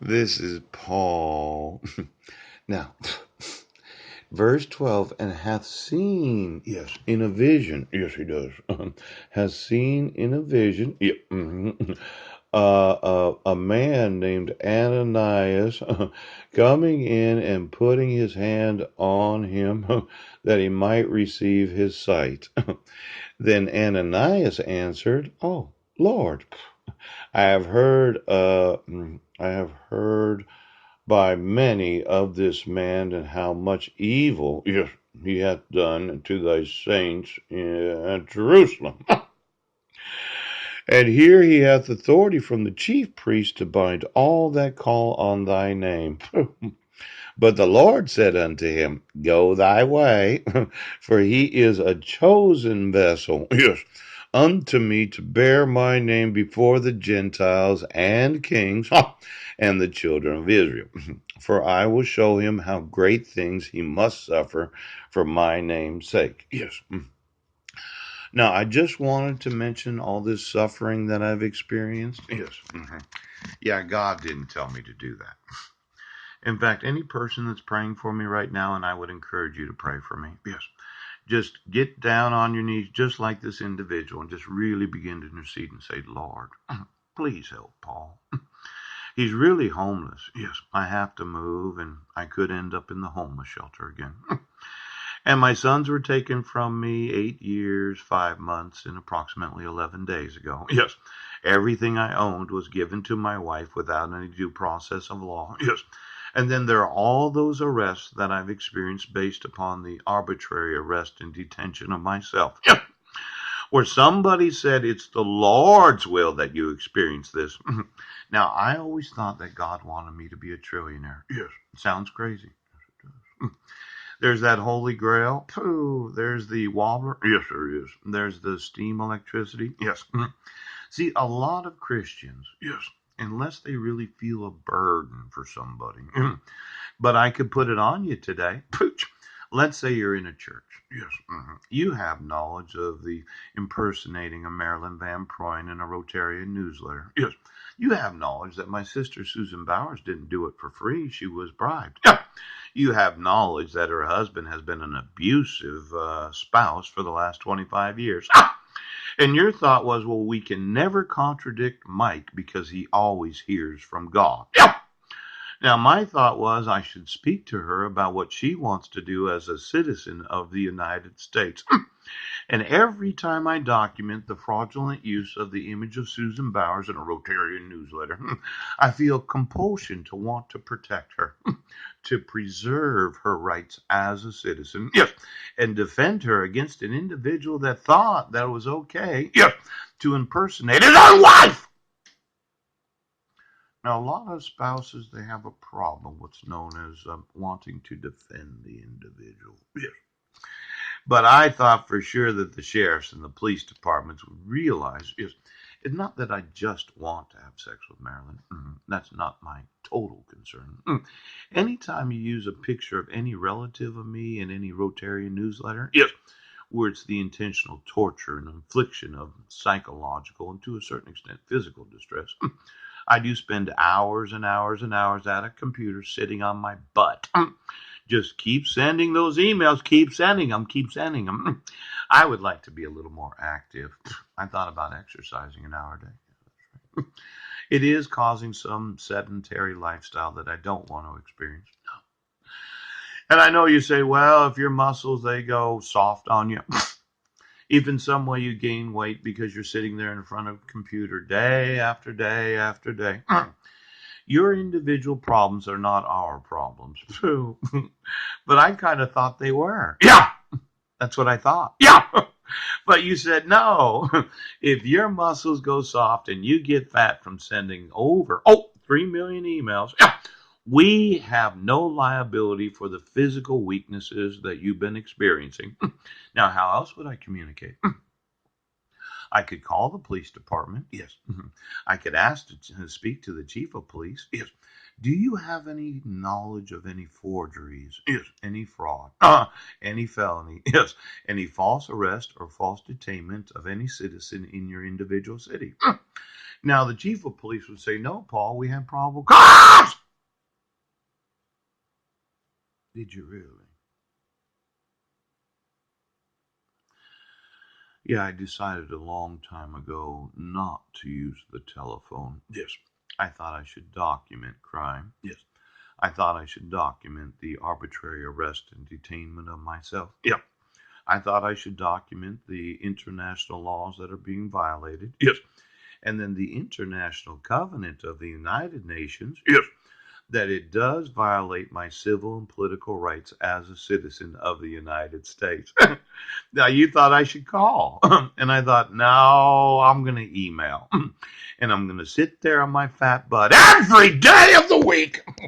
This is Paul. Now, verse 12, and hath seen, yes, in a vision, yes, he does, has seen in a vision, yep, a man named Ananias coming in and putting his hand on him that he might receive his sight. Then Ananias answered, "Oh, Lord, I have heard by many of this man and how much evil, yes, he hath done to thy saints in Jerusalem. And here he hath authority from the chief priest to bind all that call on thy name." But the Lord said unto him, "Go thy way, for he is a chosen vessel, yes, unto me to bear my name before the Gentiles and kings and the children of Israel. For I will show him how great things he must suffer for my name's sake." Yes. Now, I just wanted to mention all this suffering that I've experienced. Yes. Yeah, God didn't tell me to do that. In fact, any person that's praying for me right now, and I would encourage you to pray for me. Yes. Just get down on your knees, just like this individual, and just really begin to intercede and say, "Lord, please help Paul. He's really homeless. Yes, I have to move, and I could end up in the homeless shelter again. And my sons were taken from me 8 years, 5 months, and approximately 11 days ago. Yes, everything I owned was given to my wife without any due process of law. Yes, and then there are all those arrests that I've experienced based upon the arbitrary arrest and detention of myself. Yes, where somebody said it's the Lord's will that you experience this. Now, I always thought that God wanted me to be a trillionaire. Yes, sounds crazy. There's that Holy Grail. Pooh. There's the wobbler. Yes, there is. There's the steam electricity. Yes. See, a lot of Christians, yes, unless they really feel a burden for somebody, but I could put it on you today. Pooch. Let's say you're in a church. Yes. You have knowledge of the impersonating of Marilyn Van Proyn in a Rotarian newsletter. Yes. You have knowledge that my sister Susan Bowers didn't do it for free. She was bribed. Yeah. You have knowledge that her husband has been an abusive spouse for the last 25 years. And your thought was, well, we can never contradict Mike because he always hears from God. Yeah. Now, my thought was I should speak to her about what she wants to do as a citizen of the United States. And every time I document the fraudulent use of the image of Susan Bowers in a Rotarian newsletter, I feel compulsion to want to protect her, to preserve her rights as a citizen, yes, and defend her against an individual that thought that it was okay, yes, to impersonate his own wife. Now, a lot of spouses, they have a problem, what's known as wanting to defend the individual. Yes. But I thought for sure that the sheriffs and the police departments would realize it's not that I just want to have sex with Marilyn. That's not my total concern. Anytime you use a picture of any relative of me in any Rotarian newsletter, yes, where it's the intentional torture and infliction of psychological and to a certain extent physical distress, I do spend hours and hours and hours at a computer sitting on my butt. Just keep sending those emails, keep sending them, keep sending them. I would like to be a little more active. I thought about exercising an hour a day. It is causing some sedentary lifestyle that I don't want to experience. And I know you say, well, if your muscles, they go soft on you. If in some way you gain weight because you're sitting there in front of a computer day after day after day, your individual problems are not our problems. But I kind of thought they were. Yeah, that's what I thought. Yeah. But you said no. If your muscles go soft and you get fat from sending over 3 million emails, yeah, we have no liability for the physical weaknesses that you've been experiencing. Now, how else would I communicate? I could call the police department. Yes. I could ask to speak to the chief of police. Yes. Do you have any knowledge of any forgeries? Yes. Any fraud? Any felony? Yes. Any false arrest or false detainment of any citizen in your individual city? Now, the chief of police would say, no, Paul, we have probable cause. Did you really? Yeah, I decided a long time ago not to use the telephone. Yes. I thought I should document crime. Yes. I thought I should document the arbitrary arrest and detainment of myself. Yep. I thought I should document the international laws that are being violated. Yes. And then the International Covenant of the United Nations. Yes. That it does violate my civil and political rights as a citizen of the United States. Now, you thought I should call. And I thought, no, I'm going to email. And I'm going to sit there on my fat butt every day of the week